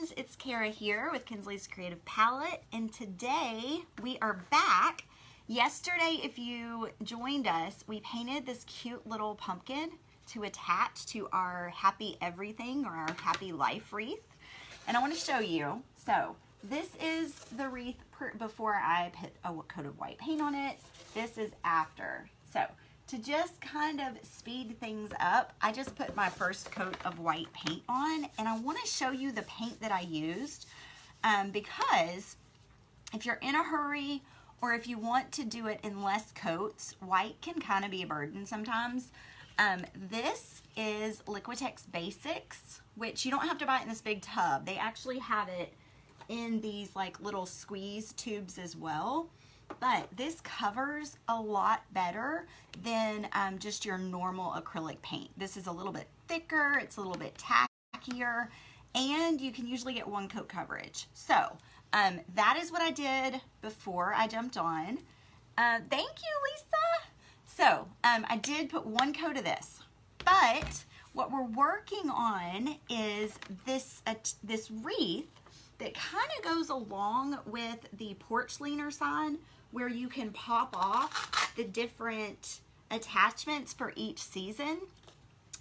friends, it's Kara here with Kinsley's Creative Palette, and today we are back. Yesterday, if you joined us, we painted this cute little pumpkin to attach to our Happy Everything or our Happy Life wreath, and I want to show you. So this is the wreath before I put a coat of white paint on it. This is after. So to just kind of speed things up, I just put my first coat of white paint on, and I want to show you the paint that I used because if you're in a hurry or if you want to do it in less coats, white can kind of be a burden sometimes. This is Liquitex Basics, which you don't have to buy it in this big tub. They actually have it in these like little squeeze tubes as well. But this covers a lot better than just your normal acrylic paint. This is a little bit thicker, it's a little bit tackier, and you can usually get one coat coverage. So that is what I did before I jumped on. Thank you, Lisa. So I did put one coat of this, but what we're working on is this wreath that kind of goes along with the porch leaner sign, where you can pop off the different attachments for each season.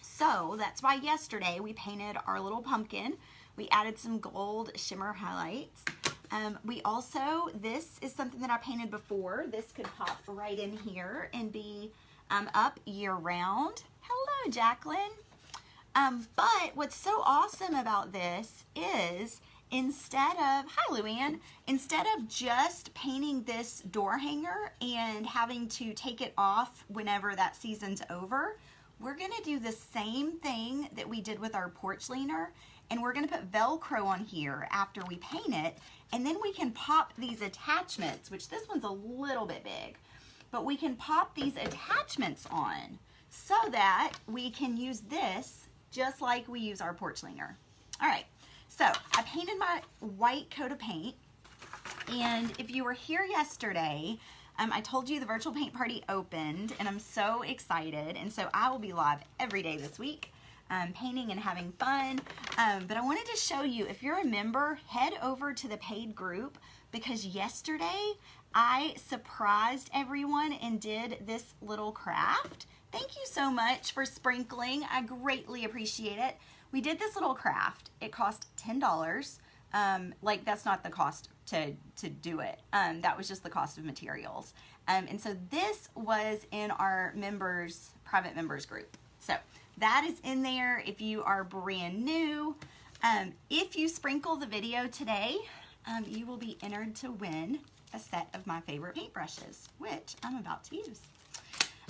So that's why yesterday we painted our little pumpkin. We added some gold shimmer highlights. We also, this is something that I painted before. This could pop right in here and be up year round. Hello, Jacqueline. But what's so awesome about this is instead of, hi Luann, instead of just painting this door hanger and having to take it off whenever that season's over, we're gonna do the same thing that we did with our porch leaner, and we're gonna put Velcro on here after we paint it, and then we can pop these attachments, which this one's a little bit big, but we can pop these attachments on so that we can use this just like we use our porch leaner. All right. So I painted my white coat of paint, and if you were here yesterday, I told you the virtual paint party opened, and I'm so excited, and so I will be live every day this week, painting and having fun, but I wanted to show you, if you're a member, head over to the paid group, because yesterday I surprised everyone and did this little craft. Thank you so much for sprinkling. I greatly appreciate it. We did this little craft. It cost $10. Like, that's not the cost to do it. That was just the cost of materials. And so this was in our members, private members group. So that is in there if you are brand new. If you sprinkle the video today, you will be entered to win a set of my favorite paintbrushes, which I'm about to use.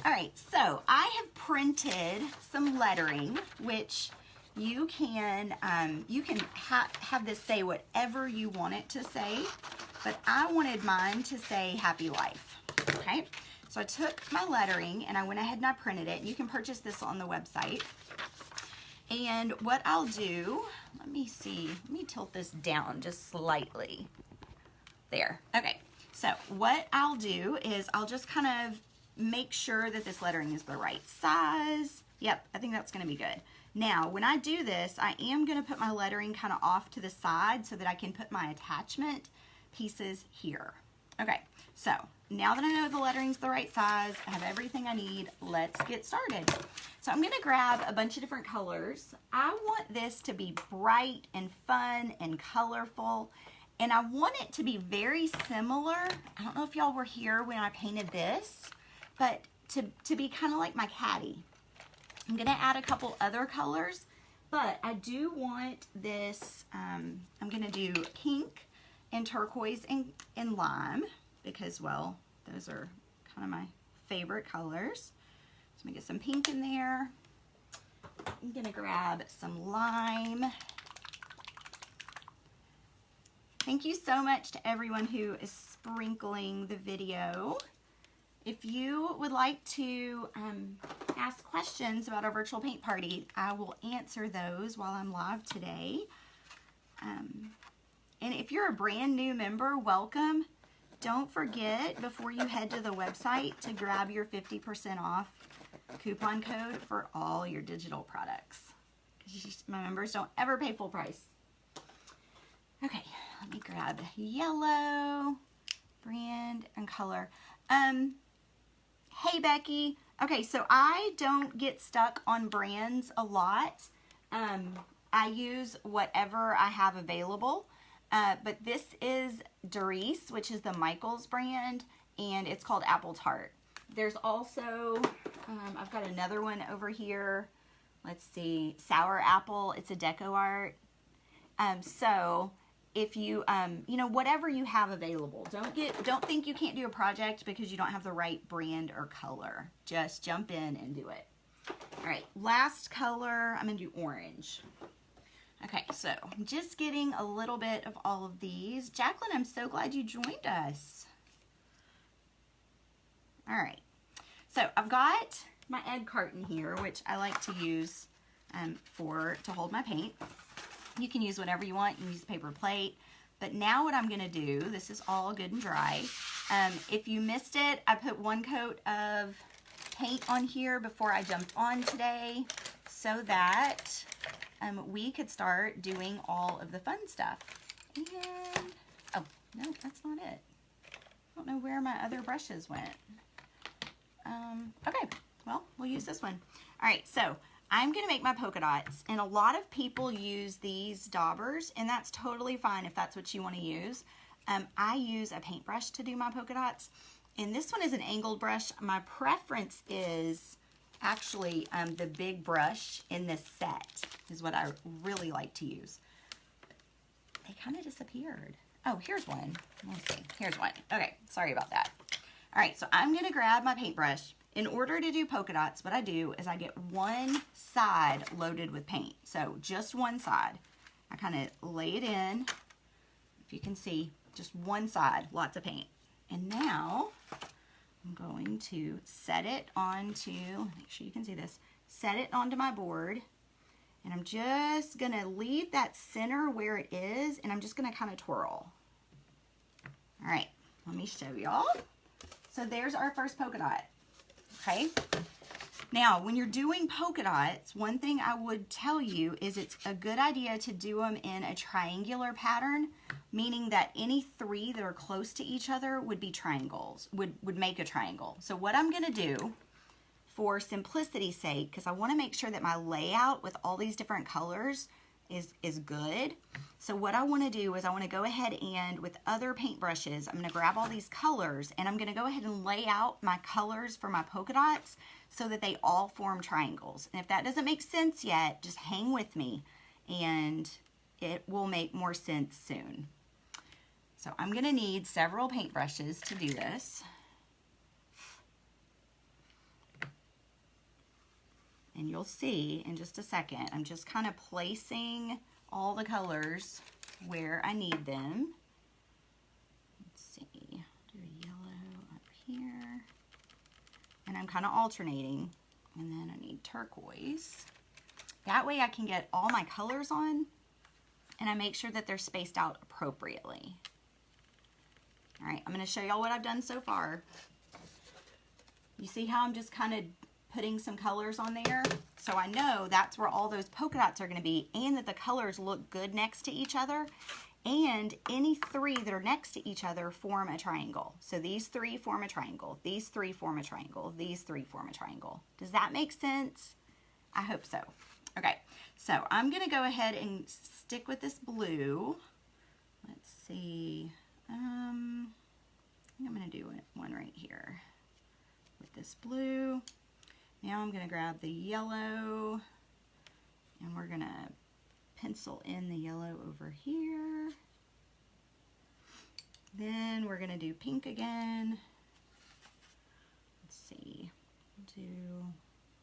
All right, so I have printed some lettering, which you can have this say whatever you want it to say, but I wanted mine to say Happy Life. Okay, so I took my lettering and I went ahead and I printed it. You can purchase this on the website. And what I'll do, let me tilt this down just slightly. There. Okay, so what I'll do is I'll just kind of make sure that this lettering is the right size. Yep, I think that's going to be good. Now, when I do this, I am going to put my lettering kind of off to the side so that I can put my attachment pieces here. Okay, so now that I know the lettering's the right size, I have everything I need, let's get started. So I'm going to grab a bunch of different colors. I want this to be bright and fun and colorful, and I want it to be very similar. I don't know if y'all were here when I painted this, but to be kind of like my caddy. I'm going to add a couple other colors, but I do want this, I'm going to do pink and turquoise and lime because, well, those are kind of my favorite colors. So I'm going to get some pink in there. I'm going to grab some lime. Thank you so much to everyone who is sprinkling the video. If you would like to ask questions about our virtual paint party, I will answer those while I'm live today. And if you're a brand new member, welcome. Don't forget, before you head to the website, to grab your 50% off coupon code for all your digital products. My members don't ever pay full price. Okay, let me grab yellow, brand, and color. Hey, Becky. Okay, so I don't get stuck on brands a lot. I use whatever I have available. But this is Wreath, which is the Michaels brand, and it's called Apple Tart. There's also, I've got another one over here. Let's see, Sour Apple. It's a deco art. So if you, you know, whatever you have available, don't think you can't do a project because you don't have the right brand or color. Just jump in and do it. All right, last color, I'm gonna do orange. Okay, so I'm just getting a little bit of all of these. Jacqueline, I'm so glad you joined us. All right, so I've got my egg carton here, which I like to use to hold my paint. You can use whatever you want. You can use a paper plate. But now what I'm gonna do, this is all good and dry. If you missed it, I put 1 coat of paint on here before I jumped on today so that we could start doing all of the fun stuff. And, oh, no, that's not it. I don't know where my other brushes went. Okay, well, we'll use this one. All right, so I'm gonna make my polka dots, and a lot of people use these daubers, and that's totally fine if that's what you wanna use. I use a paintbrush to do my polka dots, and this one is an angled brush. My preference is actually the big brush in this set is what I really like to use. They kind of disappeared. Oh, here's one. Let's see. Here's one. Okay, sorry about that. All right, so I'm gonna grab my paintbrush. In order to do polka dots, what I do is I get one side loaded with paint. So just one side. I kind of lay it in. If you can see, just one side, lots of paint. And now I'm going to set it onto, make sure you can see this, set it onto my board. And I'm just gonna leave that center where it is, and I'm just gonna kind of twirl. All right, let me show y'all. So there's our first polka dot. Okay, now when you're doing polka dots, one thing I would tell you is it's a good idea to do them in a triangular pattern, meaning that any 3 that are close to each other would be triangles, would make a triangle. So what I'm gonna do, for simplicity's sake, because I wanna make sure that my layout with all these different colors is good. So what I wanna do is I wanna go ahead and with other paintbrushes, I'm gonna grab all these colors and I'm gonna go ahead and lay out my colors for my polka dots so that they all form triangles. And if that doesn't make sense yet, just hang with me and it will make more sense soon. So I'm gonna need several paintbrushes to do this. And you'll see in just a second, I'm just kind of placing all the colors where I need them. Let's see, do a yellow up here. And I'm kind of alternating. And then I need turquoise. That way I can get all my colors on and I make sure that they're spaced out appropriately. All right, I'm gonna show y'all what I've done so far. You see how I'm just kind of putting some colors on there? So I know that's where all those polka dots are gonna be and that the colors look good next to each other. And any 3 that are next to each other form a triangle. So these 3 form a triangle, these 3 form a triangle, these 3 form a triangle. Does that make sense? I hope so. Okay, so I'm gonna go ahead and stick with this blue. Let's see, I think I'm gonna do one right here with this blue. Now I'm gonna grab the yellow and we're gonna pencil in the yellow over here. Then we're gonna do pink again. Let's see, do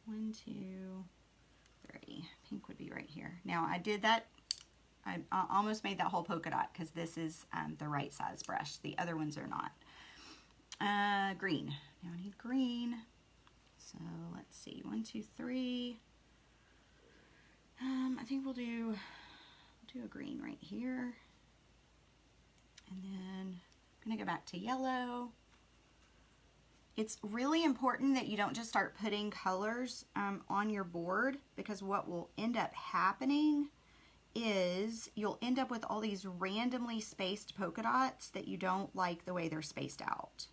1, 2, 3. Pink would be right here. Now I did that, I almost made that whole polka dot because this is the right size brush. The other ones are not. Green, now I need green. So let's see, 1, 2, 3. I think we'll do a green right here. And then I'm gonna go back to yellow. It's really important that you don't just start putting colors on your board, because what will end up happening is you'll end up with all these randomly spaced polka dots that you don't like the way they're spaced out,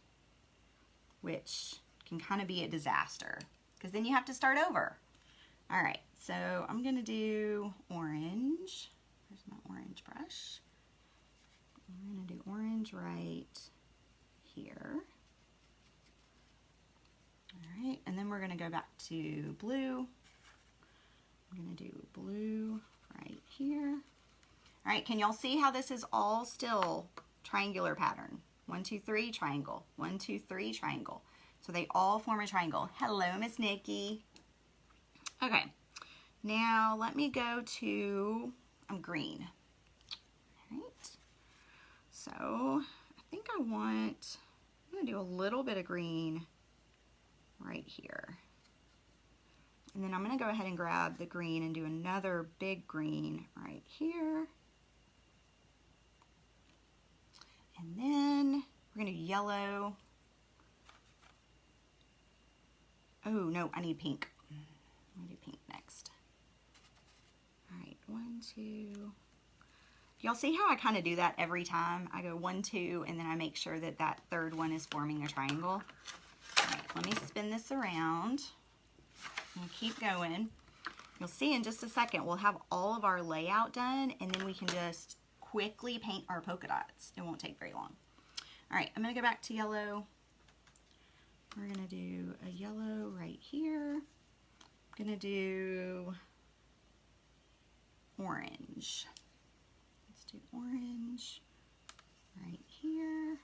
which can kind of be a disaster because then you have to start over. All right, so I'm gonna do orange. Where's my orange brush? I'm gonna do orange right here. All right, and then we're gonna go back to blue. I'm gonna do blue right here. All right, can y'all see how this is all still triangular pattern? 1, 2, 3, triangle. 1, 2, 3, triangle. So they all form a triangle. Hello, Miss Nikki. Okay, now let me go to green. All right, so I think I'm gonna do a little bit of green right here. And then I'm gonna go ahead and grab the green and do another big green right here. And then we're gonna do yellow. Oh no, I need pink. I'm gonna do pink next. All right, 1, 2. Y'all see how I kind of do that every time? I go 1, 2, and then I make sure that that third one is forming a triangle. All right, let me spin this around and keep going. You'll see in just a second, we'll have all of our layout done, and then we can just quickly paint our polka dots. It won't take very long. All right, I'm gonna go back to yellow. We're gonna do a yellow right here. I'm gonna do orange. Let's do orange right here.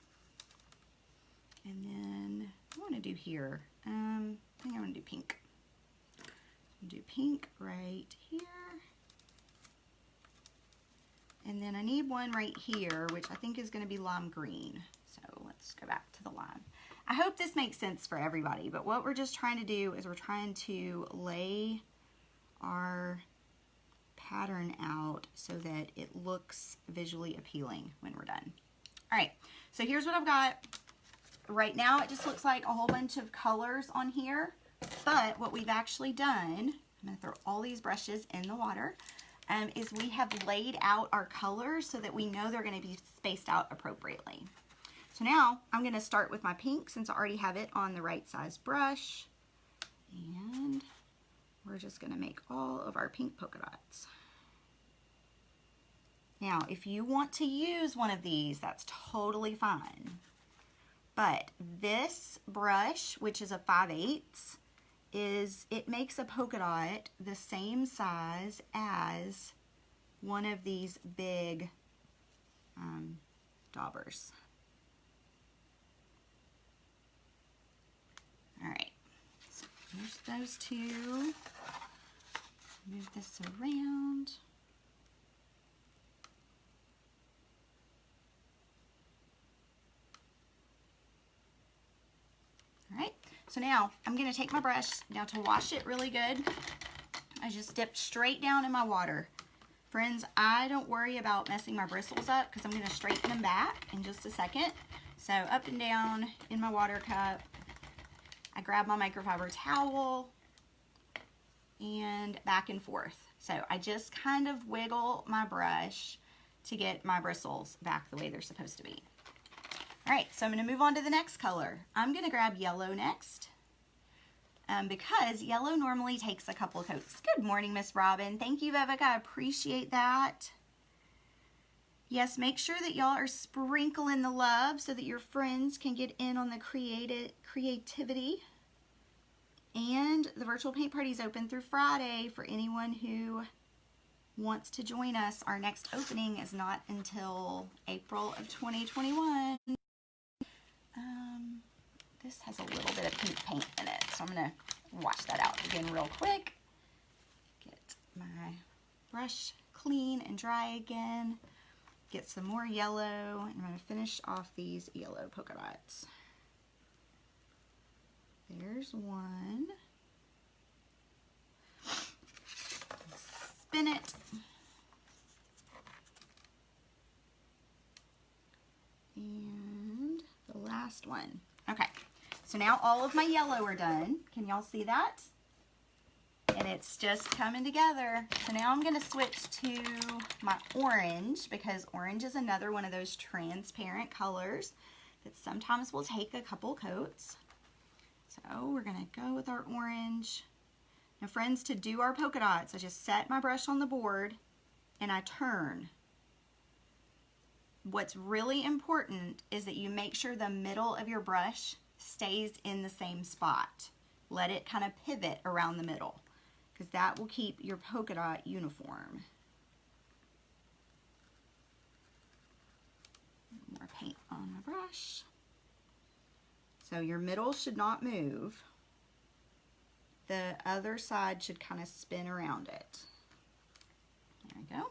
And then I want to do here. I think I want to do pink. I'll do pink right here. And then I need one right here, which I think is going to be lime green. So let's go back to the lime. I hope this makes sense for everybody, but what we're just trying to do is we're trying to lay our pattern out so that it looks visually appealing when we're done. All right, so here's what I've got. Right now it just looks like a whole bunch of colors on here, but what we've actually done, I'm gonna throw all these brushes in the water, is we have laid out our colors so that we know they're gonna be spaced out appropriately. So now I'm gonna start with my pink since I already have it on the right size brush, and we're just gonna make all of our pink polka dots. Now, if you want to use one of these, that's totally fine. But this brush, which is a 5/8, it makes a polka dot the same size as one of these big daubers. All right, so here's those two. Move this around. All right, so now I'm gonna take my brush. Now to wash it really good, I just dipped straight down in my water. Friends, I don't worry about messing my bristles up because I'm gonna straighten them back in just a second. So up and down in my water cup, I grab my microfiber towel and back and forth. So I just kind of wiggle my brush to get my bristles back the way they're supposed to be. All right, so I'm gonna move on to the next color. I'm gonna grab yellow next because yellow normally takes a couple of coats. Good morning, Miss Robin. Thank you, Vivica, I appreciate that. Yes, make sure that y'all are sprinkling the love so that your friends can get in on the creativity. And the virtual paint party is open through Friday for anyone who wants to join us. Our next opening is not until April of 2021. This has a little bit of pink paint in it, so I'm gonna wash that out again real quick. Get my brush clean and dry again. Get some more yellow, and I'm gonna finish off these yellow polka dots. There's one. Spin it. And the last one. Okay, so now all of my yellow are done. Can y'all see that? and it's just coming together. So now I'm going to switch to my orange, because orange is another one of those transparent colors that sometimes will take a couple coats. So we're going to go with our orange. Now friends, to do our polka dots, I just set my brush on the board and I turn. What's really important is that you make sure the middle of your brush stays in the same spot. Let it kind of pivot around the middle, because that will keep your polka dot uniform. More paint on my brush. So your middle should not move. The other side should kind of spin around it. There we go.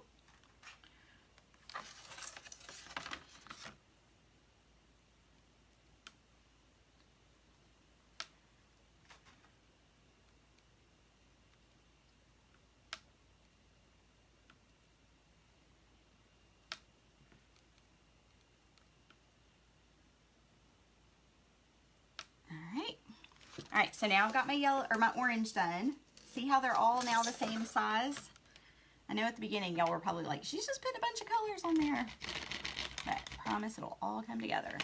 All right, so now I've got my yellow or my orange done. See how they're all now the same size? I know at the beginning y'all were probably like, she's just putting a bunch of colors on there. But I promise it'll all come together.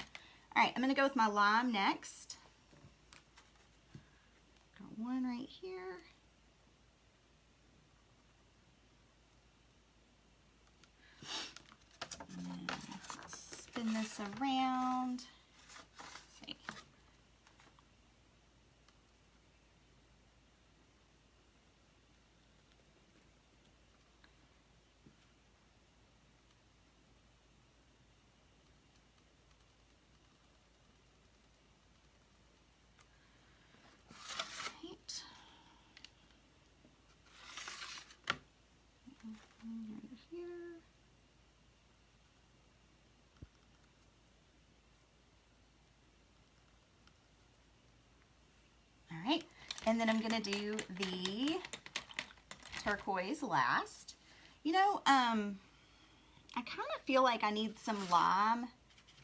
All right, I'm gonna go with my lime next. Got one right here. And then let's spin this around. Alright, and then I'm going to do the turquoise last. You know, I kind of feel like I need some lime.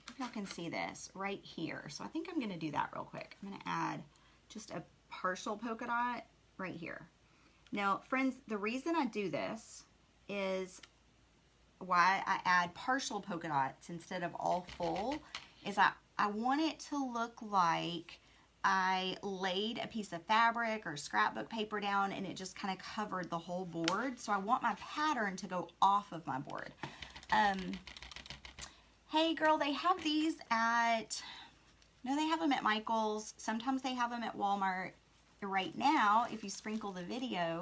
If y'all can see this right here. So I think I'm going to do that real quick. I'm going to add just a partial polka dot right here. Now, friends, the reason I do this is why I add partial polka dots instead of all full is I want it to look like I laid a piece of fabric or scrapbook paper down and it just kind of covered the whole board. So I want my pattern to go off of my board. Hey girl, they have these at, no, they have them at Michael's. Sometimes they have them at Walmart. Right now, if you sprinkle the video,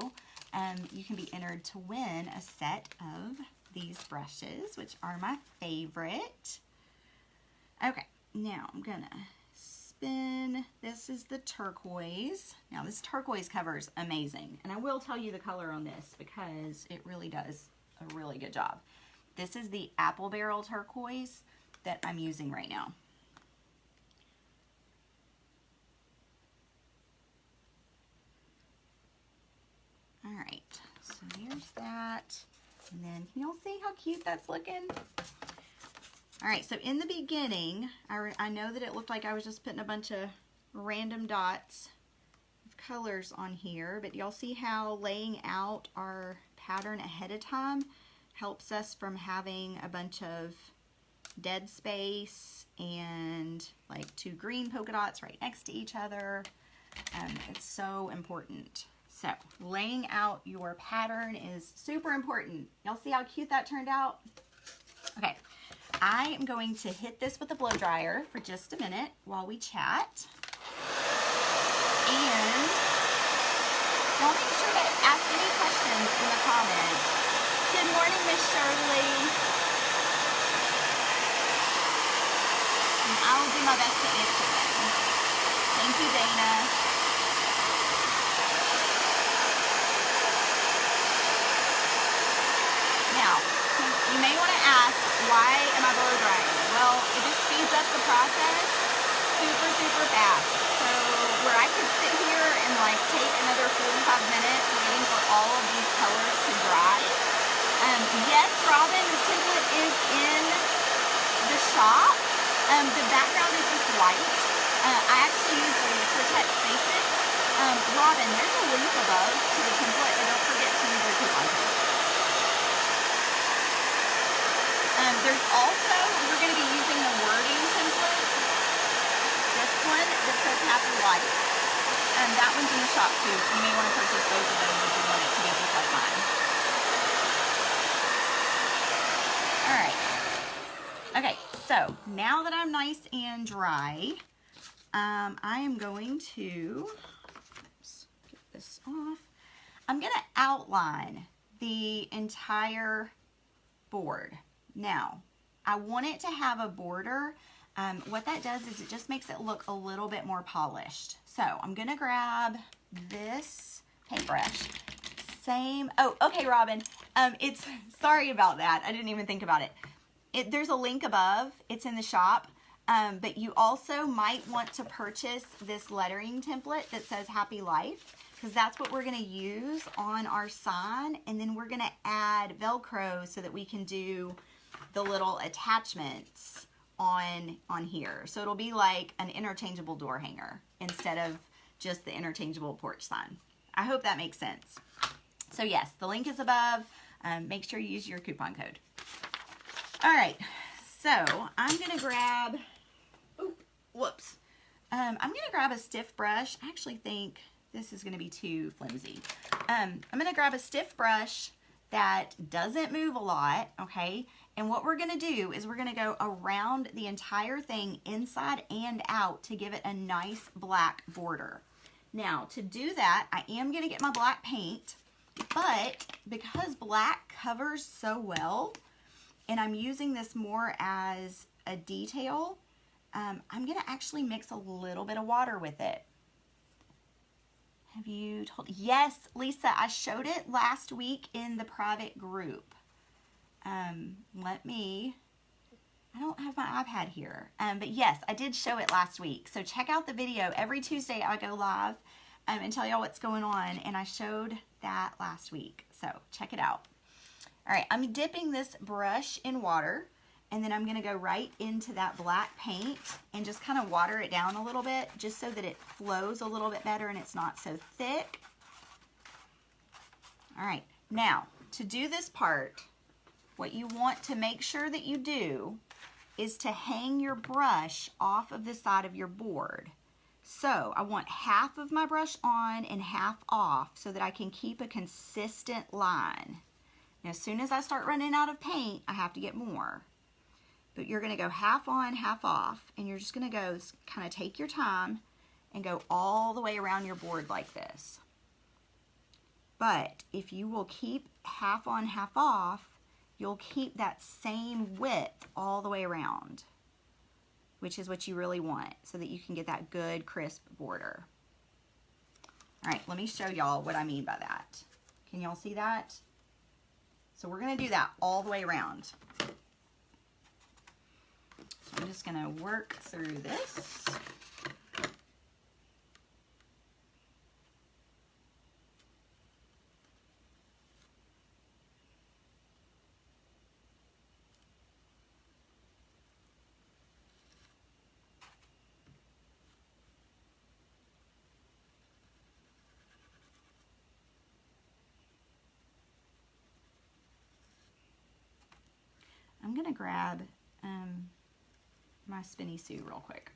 you can be entered to win a set of these brushes, which are my favorite. Okay, now I'm gonna spin. This is the turquoise. Now this turquoise cover is amazing, and I will tell you the color on this because it really does a really good job. This is the apple barrel turquoise that I'm using right now. All right, so there's that. And then can y'all see how cute that's looking? All right, so in the beginning, I know that it looked like I was just putting a bunch of random dots of colors on here, but y'all see how laying out our pattern ahead of time helps us from having a bunch of dead space and like two green polka dots right next to each other. It's so important. So laying out your pattern is super important. Y'all see how cute that turned out? Okay, I am going to hit this with a blow dryer for just a minute while we chat. And y'all make sure to ask any questions in the comments. Good morning, Miss Shirley. And I will do my best to answer them. Thank you, Dana. Now, you may want to ask, why am I blow drying? Well, it just speeds up the process super, super fast. So where I could sit here and like take another 45 minutes waiting for all of these colors to dry. Yes, Robin, the template is in the shop. The background is just white. I actually use the Liquitex Basics. Robin, there's a link above to the template, and don't forget to use your coupon code. There's also, we're going to be using the wording template. This one that says Happy Life. That one's in the shop too, so you may want to purchase both of those if you want it to be just like mine. Alright. Okay, so now that I'm nice and dry, I am going to, oops, get this off. I'm going to outline the entire board. Now, I want it to have a border. What that does is it just makes it look a little bit more polished. So I'm going to grab this paintbrush. Oh, okay, Robin. Sorry about that. I didn't even think about it. There's a link above. It's in the shop. But you also might want to purchase this lettering template that says Happy Life, because that's what we're going to use on our sign. And then we're going to add Velcro so that we can do the little attachments on here. So it'll be like an interchangeable door hanger instead of just the interchangeable porch sign. I hope that makes sense. So yes, the link is above. Make sure you use your coupon code. All right, so I'm gonna grab, I'm gonna grab a stiff brush. I actually think this is gonna be too flimsy. I'm gonna grab a stiff brush that doesn't move a lot, okay? And what we're gonna do is we're gonna go around the entire thing inside and out to give it a nice black border. Now, to do that, I am gonna get my black paint, but because black covers so well, and I'm using this more as a detail, I'm gonna actually mix a little bit of water with it. Have you told? Yes, Lisa, I showed it last week in the private group. I don't have my iPad here, but yes, I did show it last week. So check out the video. Every Tuesday I go live and tell y'all what's going on, and I showed that last week. So check it out. All right, I'm dipping this brush in water, and then I'm gonna go right into that black paint and just kind of water it down a little bit just so that it flows a little bit better and it's not so thick. All right, now to do this part, what you want to make sure that you do is to hang your brush off of the side of your board. So I want half of my brush on and half off so that I can keep a consistent line. Now, as soon as I start running out of paint, I have to get more. But you're gonna go half on, half off, and you're just gonna go kind of take your time and go all the way around your board like this. But if you will keep half on, half off, you'll keep that same width all the way around, which is what you really want so that you can get that good crisp border. All right, let me show y'all what I mean by that. Can y'all see that? So we're gonna do that all the way around. So I'm just gonna work through this. I'm gonna grab my Spinny Sue real quick.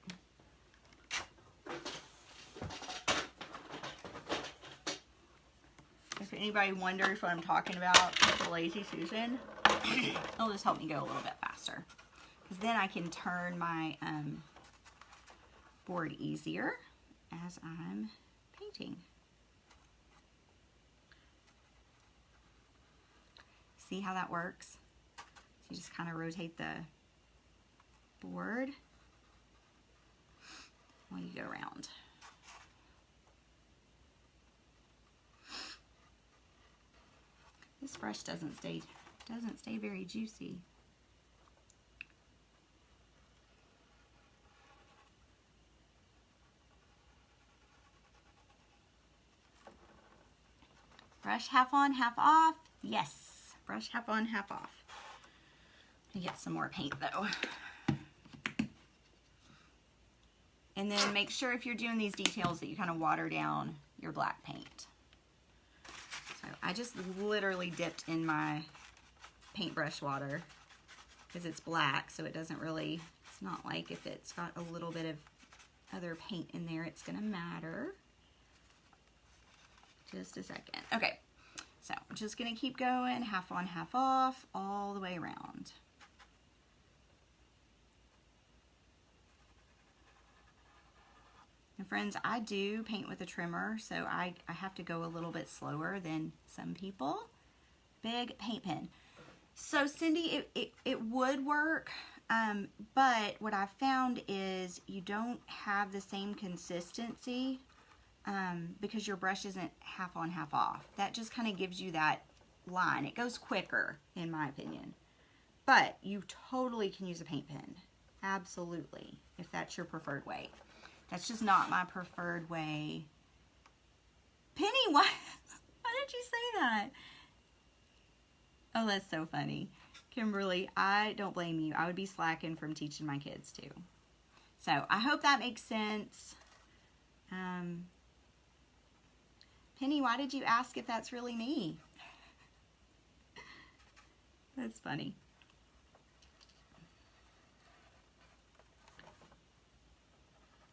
If anybody wonders what I'm talking about, the Lazy Susan, it'll just help me go a little bit faster. Because then I can turn my board easier as I'm painting. See how that works? So you just kind of rotate the board while you go around. This brush doesn't stay very juicy. Brush half on, half off. Yes, brush half on, half off. Let me get some more paint though. And then make sure if you're doing these details that you kind of water down your black paint. So I just literally dipped in my paintbrush water because it's black, so it doesn't really, it's not like if it's got a little bit of other paint in there, it's gonna matter. Just a second. Okay, so I'm just gonna keep going, half on, half off, all the way around. And friends, I do paint with a trimmer, so I have to go a little bit slower than some people. Big paint pen. So Cindy, it would work, but what I've found is you don't have the same consistency because your brush isn't half on, half off. That just kind of gives you that line. It goes quicker, in my opinion. But you totally can use a paint pen. Absolutely, if that's your preferred way. That's just not my preferred way. Penny, why did you say that? Oh, that's so funny. Kimberly, I don't blame you. I would be slacking from teaching my kids too. So I hope that makes sense. Penny, why did you ask if that's really me? That's funny.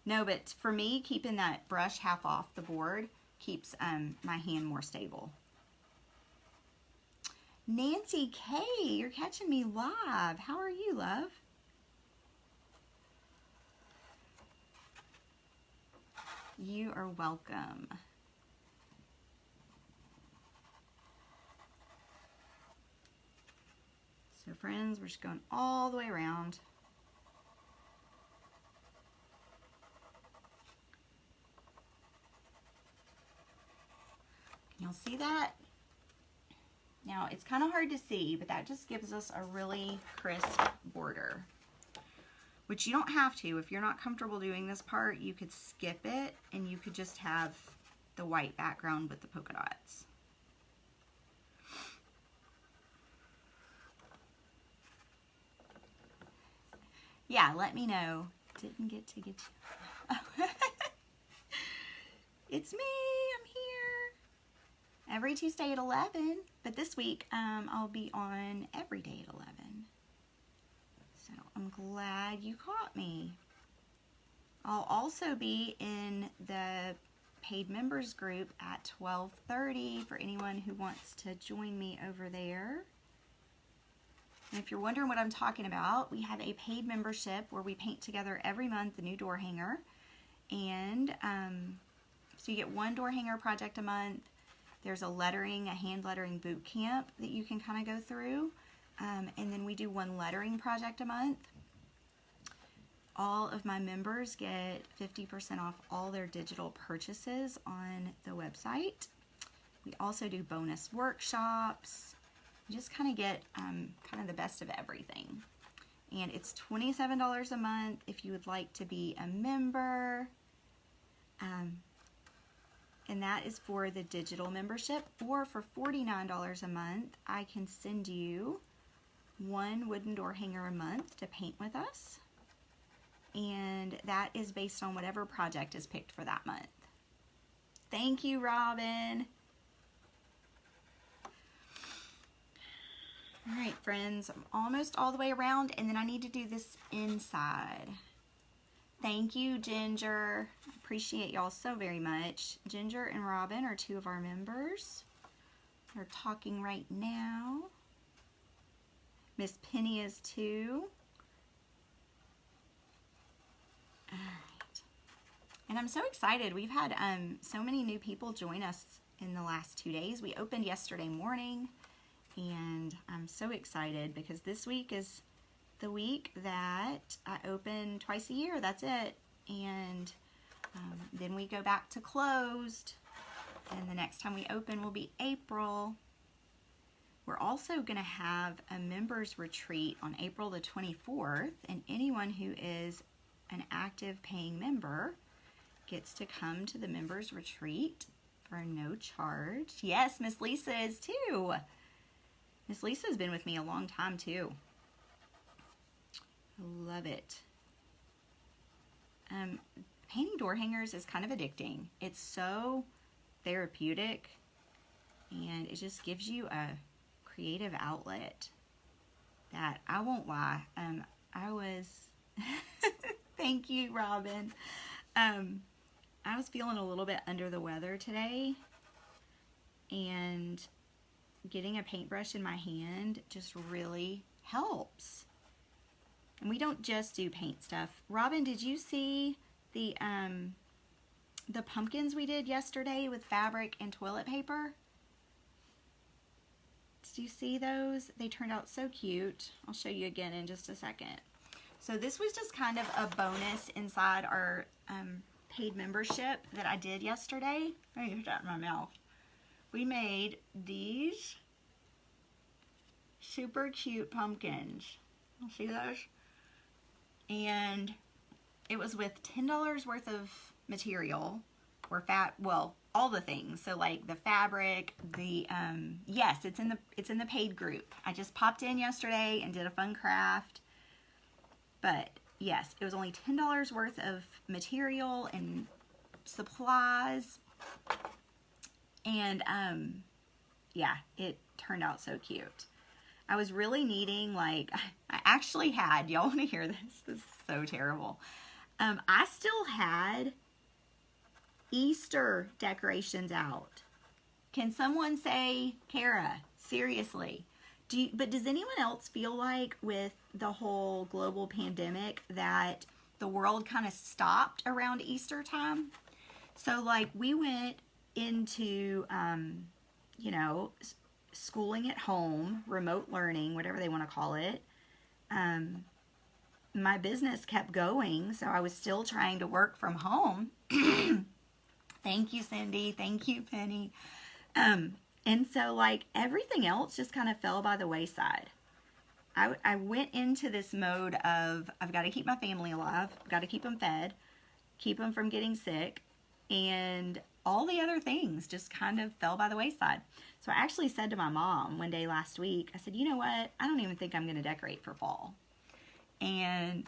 No, but for me, keeping that brush half off the board keeps my hand more stable. Nancy K, you're catching me live. How are you, love? You are welcome. So friends, we're just going all the way around. You'll see that? Now, it's kind of hard to see, but that just gives us a really crisp border, which you don't have to. If you're not comfortable doing this part, you could skip it, and you could just have the white background with the polka dots. Yeah, let me know. Didn't get to get you. It's me, I'm here. Every Tuesday at 11, but this week I'll be on every day at 11. So I'm glad you caught me. I'll also be in the paid members group at 12:30 for anyone who wants to join me over there. And if you're wondering what I'm talking about, we have a paid membership where we paint together every month a new door hanger. And so you get one door hanger project a month. There's a hand lettering boot camp that you can kind of go through. And then we do one lettering project a month. All of my members get 50% off all their digital purchases on the website. We also do bonus workshops. You just kind of get kind of the best of everything. And it's $27 a month if you would like to be a member. And that is for the digital membership. Or for $49 a month, I can send you one wooden door hanger a month to paint with us. And that is based on whatever project is picked for that month. Thank you, Robin. All right, friends, I'm almost all the way around, and then I need to do this inside. Thank you, Ginger. I appreciate y'all so very much. Ginger and Robin are two of our members. They're talking right now. Miss Penny is too. All right. And I'm so excited. We've had so many new people join us in the last 2 days. We opened yesterday morning. And I'm so excited because this week is the week that I open twice a year. That's it. And then we go back to closed. And the next time we open will be April. We're also going to have a members retreat on April the 24th. And anyone who is an active paying member gets to come to the members retreat for no charge. Yes, Miss Lisa is too. Miss Lisa's been with me a long time too. I love it. Painting door hangers is kind of addicting. It's so therapeutic, and it just gives you a creative outlet that, I won't lie, I was, thank you, Robin. I was feeling a little bit under the weather today, and getting a paintbrush in my hand just really helps. And we don't just do paint stuff. Robin, did you see the pumpkins we did yesterday with fabric and toilet paper? Did you see those? They turned out so cute. I'll show you again in just a second. So this was just kind of a bonus inside our paid membership that I did yesterday. I get that in my mouth. We made these super cute pumpkins. You'll see those? And it was with $10 worth of material, or well, all the things. So like the fabric, the yes, it's in the paid group. I just popped in yesterday and did a fun craft. But yes, it was only $10 worth of material and supplies. And yeah, it turned out so cute. I was really needing, like, I actually had, y'all want to hear this? This is so terrible. I still had Easter decorations out. Can someone say, Kara, seriously, but does anyone else feel like with the whole global pandemic that the world kind of stopped around Easter time? So like we went into, you know, schooling at home, remote learning, whatever they want to call it. My business kept going, so I was still trying to work from home. Thank you, Cindy. Thank you, Penny. And so like everything else just kind of fell by the wayside. I went into this mode of, I've got to keep my family alive. I've got to keep them fed, keep them from getting sick, and all the other things just kind of fell by the wayside. So I actually said to my mom one day last week, I said, you know what? I don't even think I'm going to decorate for fall. And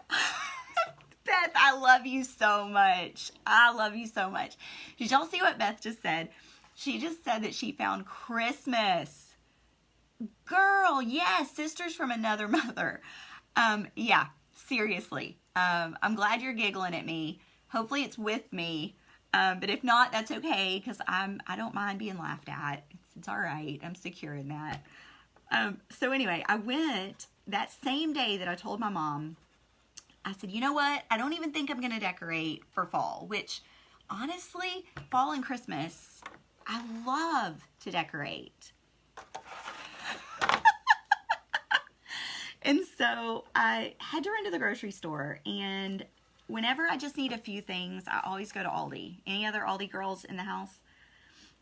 Beth, I love you so much. I love you so much. Did y'all see what Beth just said? She just said that she found Christmas. Girl, yes, sisters from another mother. Yeah, seriously. I'm glad you're giggling at me. Hopefully it's with me. But if not, that's okay, because I don't mind being laughed at. It's all right. I'm secure in that. So anyway, I went that same day that I told my mom. I said, you know what? I don't even think I'm going to decorate for fall, which honestly, fall and Christmas, I love to decorate. And so I had to run to the grocery store, and whenever I just need a few things, I always go to Aldi. Any other Aldi girls in the house?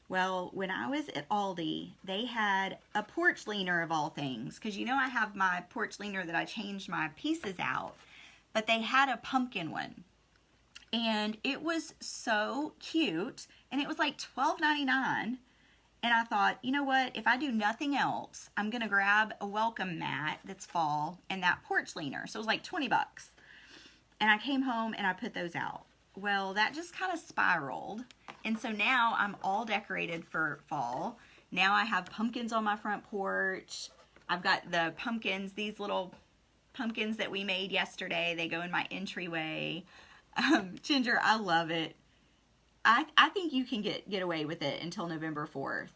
Well, when I was at Aldi, they had a porch leaner of all things. Because you know I have my porch leaner that I changed my pieces out. But they had a pumpkin one. And it was so cute. And it was like $12.99. And I thought, you know what? If I do nothing else, I'm going to grab a welcome mat that's fall and that porch leaner. So it was like 20 bucks. And I came home and I put those out. Well, that just kind of spiraled. And so now I'm all decorated for fall. Now I have pumpkins on my front porch. I've got the pumpkins, these little pumpkins that we made yesterday. They go in my entryway. Ginger, I love it. I think you can get away with it until November 4th.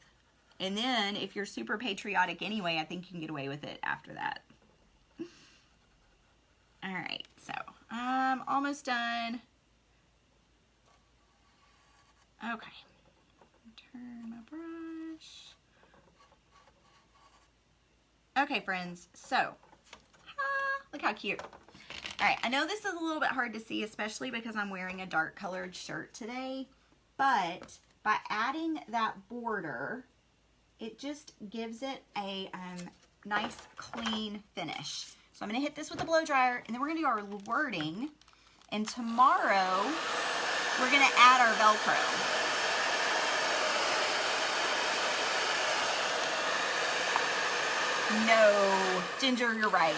And then if you're super patriotic anyway, I think you can get away with it after that. All right, so I'm almost done. Okay, turn my brush. Okay, friends, so, look how cute. All right, I know this is a little bit hard to see, especially because I'm wearing a dark colored shirt today, but by adding that border, it just gives it a nice, clean finish. So I'm gonna hit this with a blow dryer, and then we're gonna do our wording, and tomorrow, we're gonna add our Velcro. No, Ginger, you're right.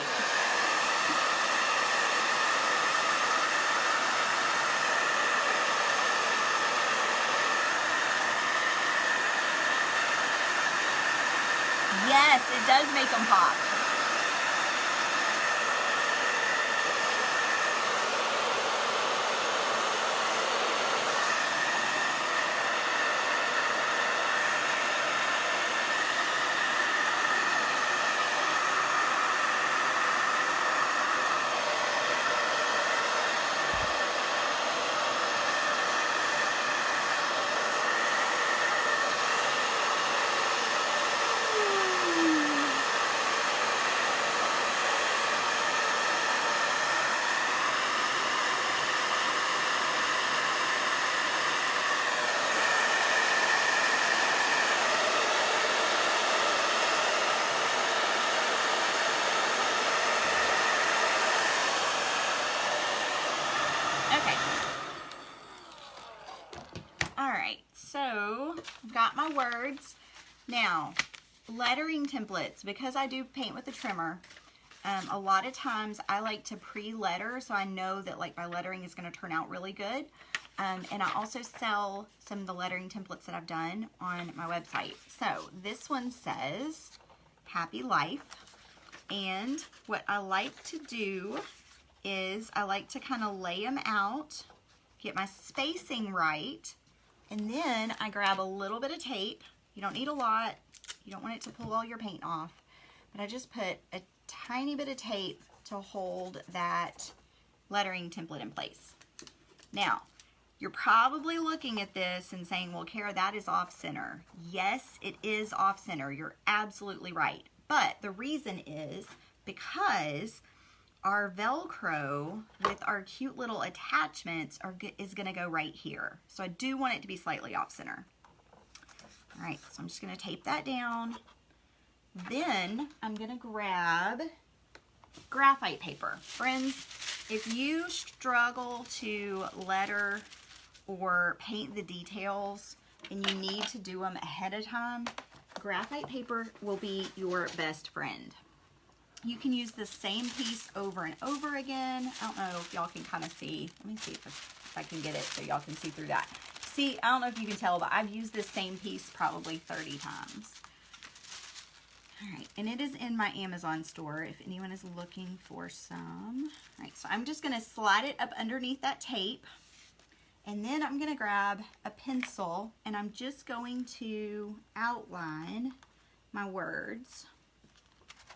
Yes, it does make them pop. Okay. All right, so I've got my words. Now, lettering templates, because I do paint with a trimmer, a lot of times I like to pre-letter so I know that like my lettering is going to turn out really good. And I also sell some of the lettering templates that I've done on my website. So this one says, Happy Life. And what I like to do is I like to kind of lay them out, get my spacing right, and then I grab a little bit of tape. You don't need a lot. You don't want it to pull all your paint off. But I just put a tiny bit of tape to hold that lettering template in place. Now, you're probably looking at this and saying, well, Kara, that is off center. Yes, it is off center. You're absolutely right. But the reason is because our Velcro with our cute little attachments is going to go right here. So I do want it to be slightly off center. All right, so I'm just going to tape that down. Then I'm going to grab graphite paper. Friends, if you struggle to letter or paint the details and you need to do them ahead of time, graphite paper will be your best friend. You can use the same piece over and over again. I don't know if y'all can kind of see. Let me see if I can get it so y'all can see through that. See, I don't know if you can tell, but I've used this same piece probably 30 times. All right, and it is in my Amazon store if anyone is looking for some. All right, so I'm just gonna slide it up underneath that tape, and then I'm gonna grab a pencil, and I'm just going to outline my words.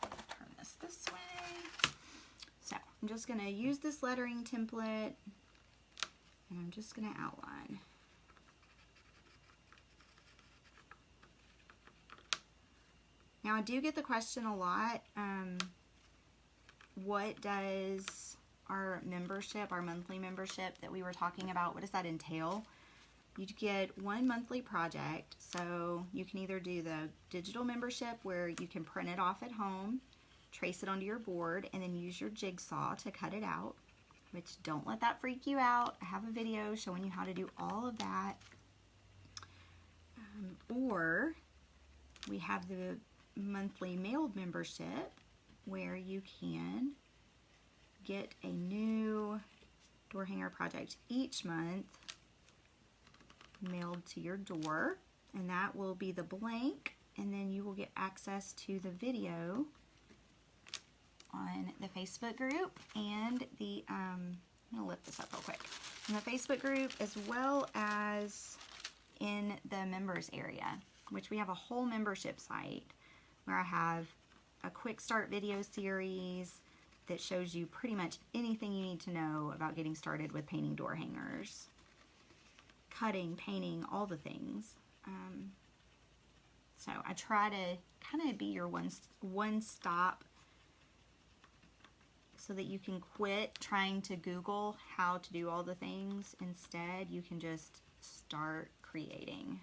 Turn this way. So I'm just gonna use this lettering template, and I'm just gonna outline. Now I do get the question a lot, what does our membership, our monthly membership that we were talking about, what does that entail? You get one monthly project, so you can either do the digital membership where you can print it off at home, trace it onto your board, and then use your jigsaw to cut it out, which don't let that freak you out. I have a video showing you how to do all of that. Or we have the monthly mailed membership where you can get a new door hanger project each month mailed to your door, and that will be the blank, and then you will get access to the video on the Facebook group and the I'm gonna lift this up real quick, in the Facebook group, as well as in the members area, which we have a whole membership site where I have a quick start video series that shows you pretty much anything you need to know about getting started with painting door hangers. Cutting, painting, all the things. So I try to kind of be your one stop so that you can quit trying to Google how to do all the things. Instead, you can just start creating.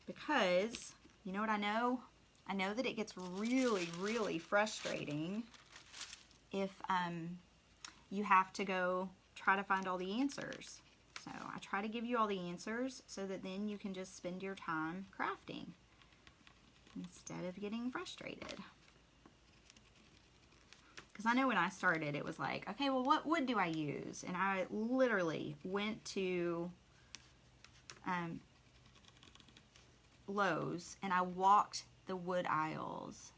Because, you know what I know? I know that it gets really, really frustrating if you have to go try to find all the answers. So I try to give you all the answers so that then you can just spend your time crafting instead of getting frustrated. Because I know when I started, it was like, okay, well, what wood do I use? And I literally went to Lowe's and I walked the wood aisles.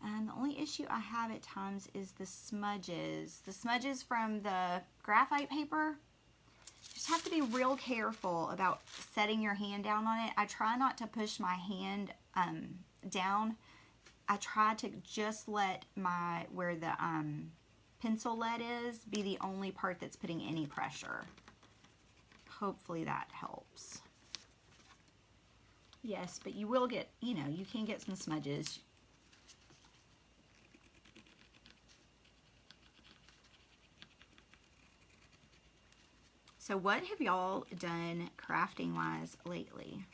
And the only issue I have at times is the smudges. The smudges from the graphite paper. You just have to be real careful about setting your hand down on it. I try not to push my hand down. I try to just let where the pencil lead is be the only part that's putting any pressure. Hopefully that helps. Yes, but you will get, you know, you can get some smudges. So what have y'all done crafting wise lately?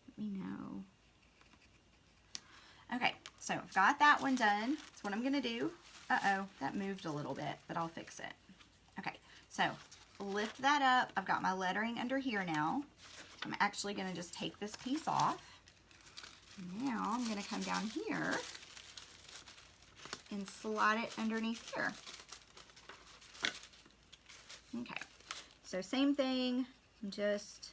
Let me know. Okay, so I've got that one done. That's what I'm gonna do. Uh-oh, that moved a little bit, but I'll fix it. Okay, so lift that up. I've got my lettering under here now. I'm actually gonna just take this piece off. Now I'm gonna come down here and slide it underneath here. Okay, so same thing, I'm just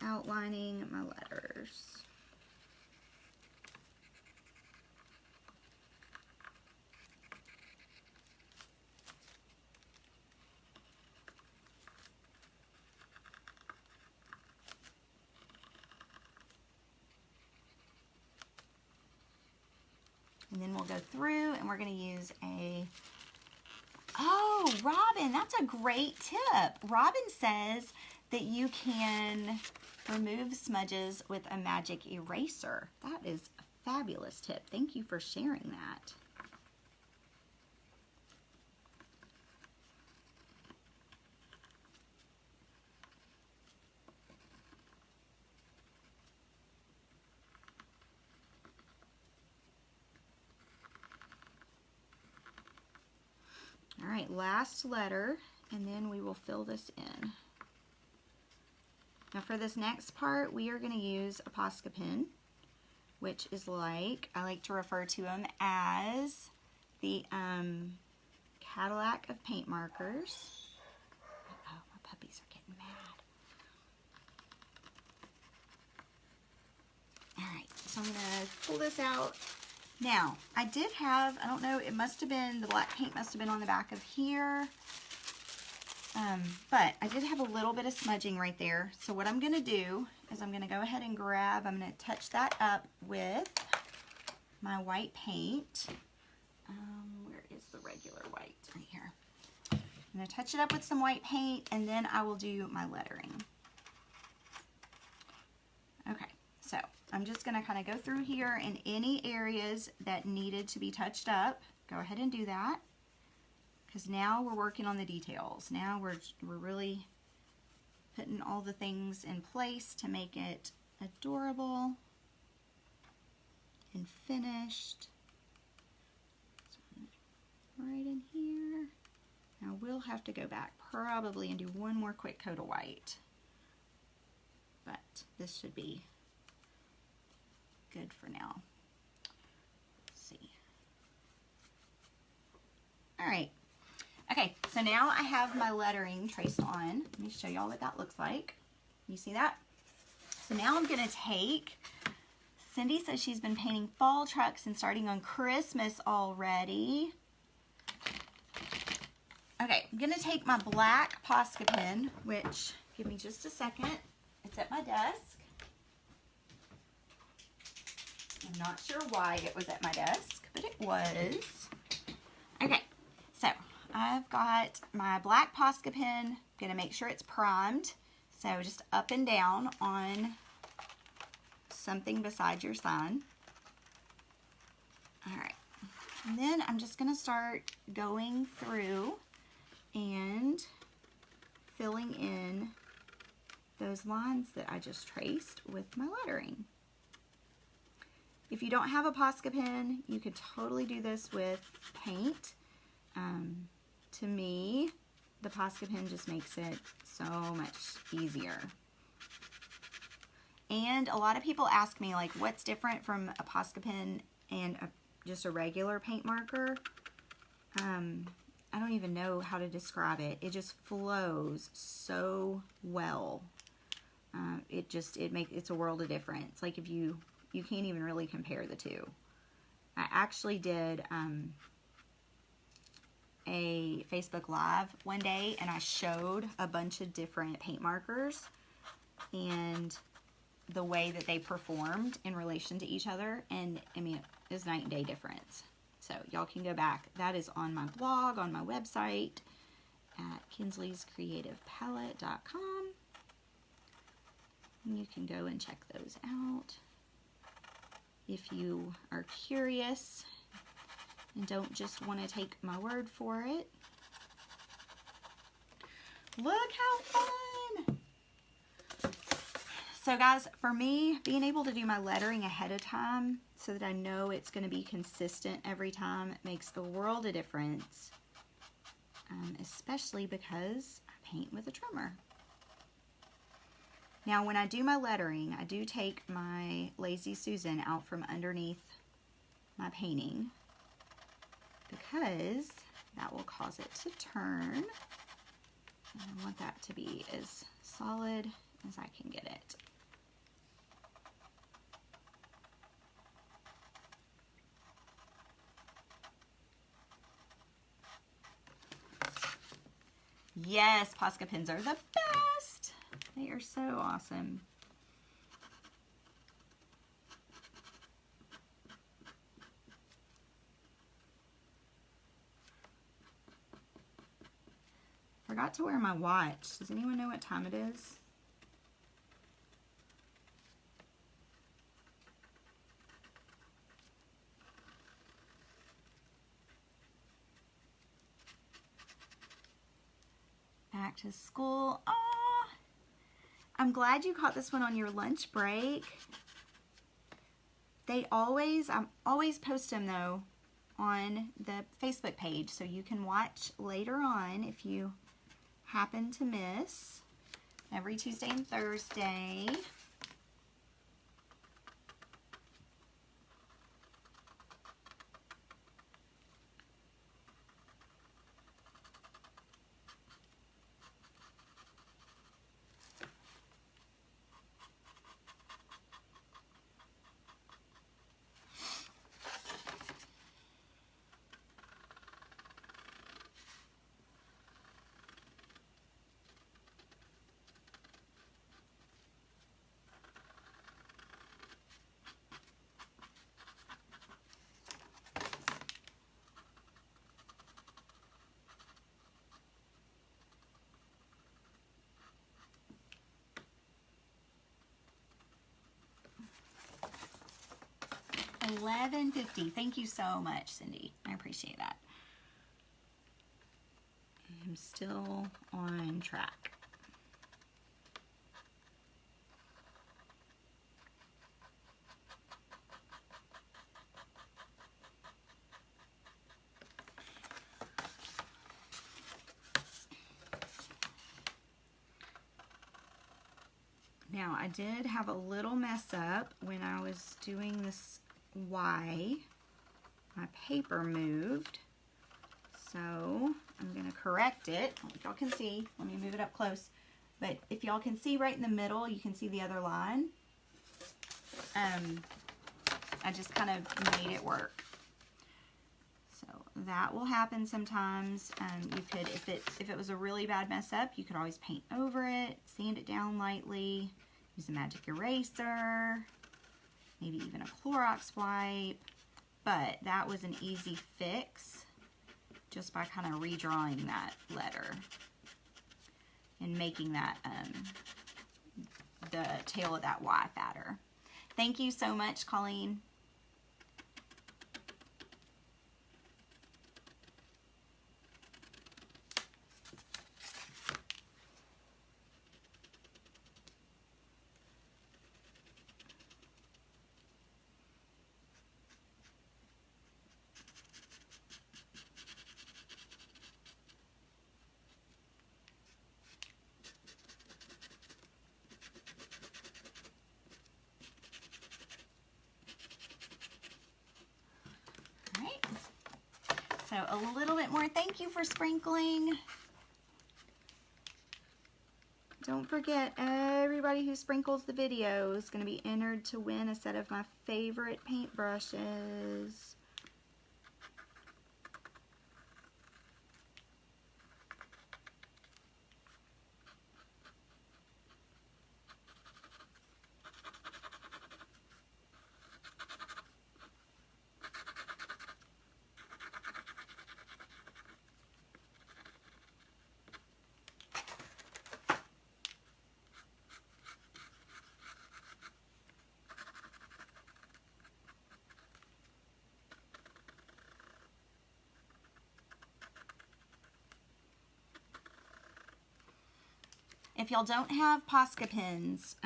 outlining my letters. And then we'll go through and we're going to use a, oh, Robin, that's a great tip. Robin says that you can remove smudges with a magic eraser. That is a fabulous tip. Thank you for sharing that. All right, last letter, and then we will fill this in. Now for this next part, we are going to use a Posca pen, which is like, I like to refer to them as the Cadillac of paint markers. Oh, my puppies are getting mad. All right, so I'm going to pull this out. Now, I did have, I don't know, it must have been, the black paint must have been on the back of here. But I did have a little bit of smudging right there. So what I'm going to do is I'm going to go ahead and grab, I'm going to touch that up with my white paint. Where is the regular white? Right here. I'm going to touch it up with some white paint and then I will do my lettering. Okay, so I'm just going to kind of go through here in any areas that needed to be touched up. Go ahead and do that. Because now we're working on the details. Now we're really putting all the things in place to make it adorable and finished. So right in here. Now we'll have to go back probably and do one more quick coat of white. But this should be good for now. Let's see. All right. Okay, so now I have my lettering traced on. Let me show y'all what that looks like. You see that? So now I'm going to take, Cindy says she's been painting fall trucks and starting on Christmas already. Okay, I'm going to take my black Posca pen, which, give me just a second. It's at my desk. I'm not sure why it was at my desk, but it was. Okay, so I've got my black Posca pen. I'm going to make sure it's primed. So just up and down on something beside your sign. All right. And then I'm just going to start going through and filling in those lines that I just traced with my lettering. If you don't have a Posca pen, you could totally do this with paint. To me, the Posca pen just makes it so much easier. And a lot of people ask me, like, what's different from a Posca pen and just a regular paint marker? I don't even know how to describe it. It just flows so well. it's a world of difference. Like, if you can't even really compare the two. I actually did a Facebook Live one day, and I showed a bunch of different paint markers and the way that they performed in relation to each other, and I mean, it's night and day difference. So y'all can go back. That is on my blog, on my website at kinsleyscreativepalette.com. You can go and check those out if you are curious and don't just want to take my word for it. Look how fun! So guys, for me, being able to do my lettering ahead of time so that I know it's going to be consistent every time makes a world of difference, especially because I paint with a trimmer. Now, when I do my lettering, I do take my Lazy Susan out from underneath my painting because that will cause it to turn. And I want that to be as solid as I can get it. Yes, Posca pens are the best. They are so awesome. Forgot to wear my watch. Does anyone know what time it is? Back to school. Oh, I'm glad you caught this one on your lunch break. I always post them though on the Facebook page, so you can watch later on if you happen to miss, every Tuesday and Thursday. $11.50. Thank you so much, Cindy. I appreciate that. I'm still on track. Now, I did have a little mess up when I was doing this Y. My paper moved, so I'm going to correct it. I don't know if y'all can see. Let me move it up close. But if y'all can see right in the middle, you can see the other line. I just kind of made it work. So that will happen sometimes. You could, if it was a really bad mess up, you could always paint over it, sand it down lightly, use a magic eraser, maybe even a Clorox wipe. But that was an easy fix just by kind of redrawing that letter and making that the tail of that Y fatter. Thank you so much, Colleen. So a little bit more. Thank you for sprinkling. don't forget, everybody who sprinkles the video is going to be entered to win a set of my favorite paintbrushes. If y'all don't have Posca pens,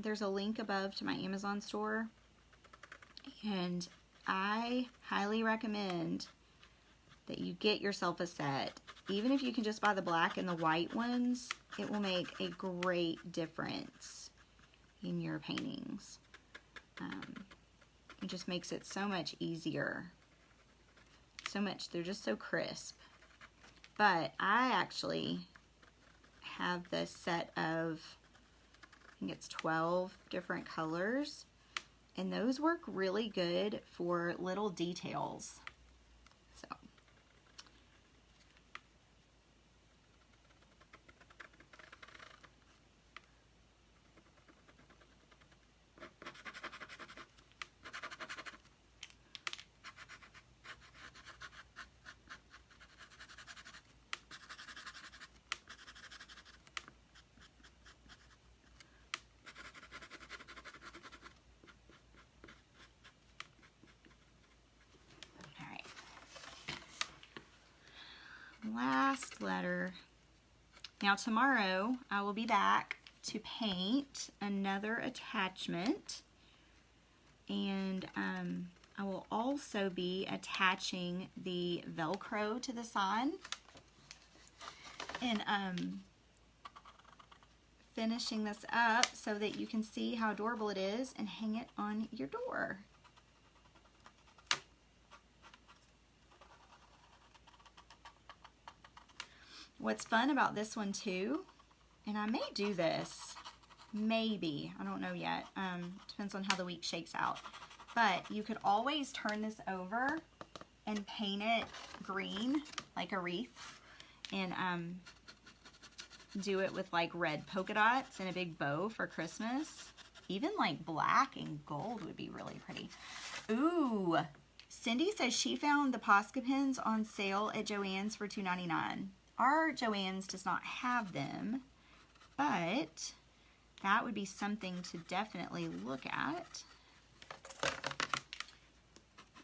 there's a link above to my Amazon store, and I highly recommend that you get yourself a set. Even if you can just buy the black and the white ones, it will make a great difference in your paintings. It just makes it so much easier. They're just so crisp. But I actually have this set of, I think it's 12 different colors, and those work really good for little details. So last letter. Now tomorrow I will be back to paint another attachment, and I will also be attaching the Velcro to the sign and finishing this up so that you can see how adorable it is and hang it on your door. What's fun about this one too, and I may do this, maybe, I don't know yet, depends on how the week shakes out, but you could always turn this over and paint it green, like a wreath, and do it with like red polka dots and a big bow for Christmas. Even like black and gold would be really pretty. Ooh, Cindy says she found the Posca pens on sale at Joann's for $2.99. Our Joann's does not have them, but that would be something to definitely look at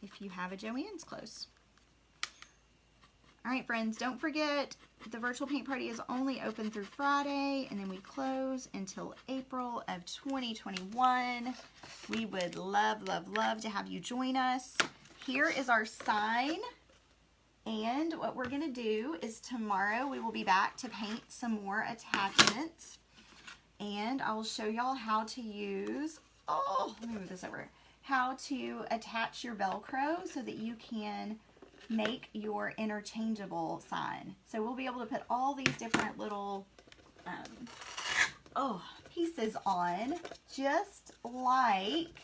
if you have a Joann's close. All right, friends, don't forget the virtual paint party is only open through Friday, and then we close until April of 2021. We would love, love, love to have you join us. Here is our sign. And what we're going to do is tomorrow we will be back to paint some more attachments. And I will show y'all how to use, let me move this over, how to attach your Velcro so that you can make your interchangeable sign. So we'll be able to put all these different little pieces on, just like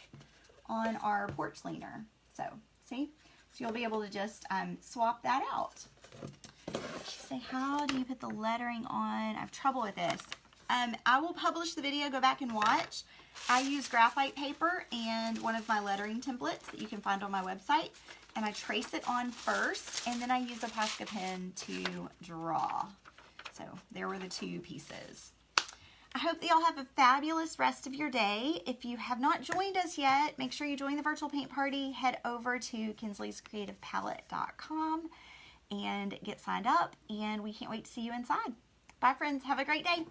on our porch leaner. So, see? So you'll be able to just swap that out. She say, how do you put the lettering on? I have trouble with this. I will publish the video, go back and watch. I use graphite paper and one of my lettering templates that you can find on my website. And I trace it on first, and then I use a Posca pen to draw. So there were the two pieces. I hope that y'all have a fabulous rest of your day. If you have not joined us yet, make sure you join the virtual paint party. Head over to kinsleyscreativepalette.com and get signed up. And we can't wait to see you inside. Bye, friends. Have a great day.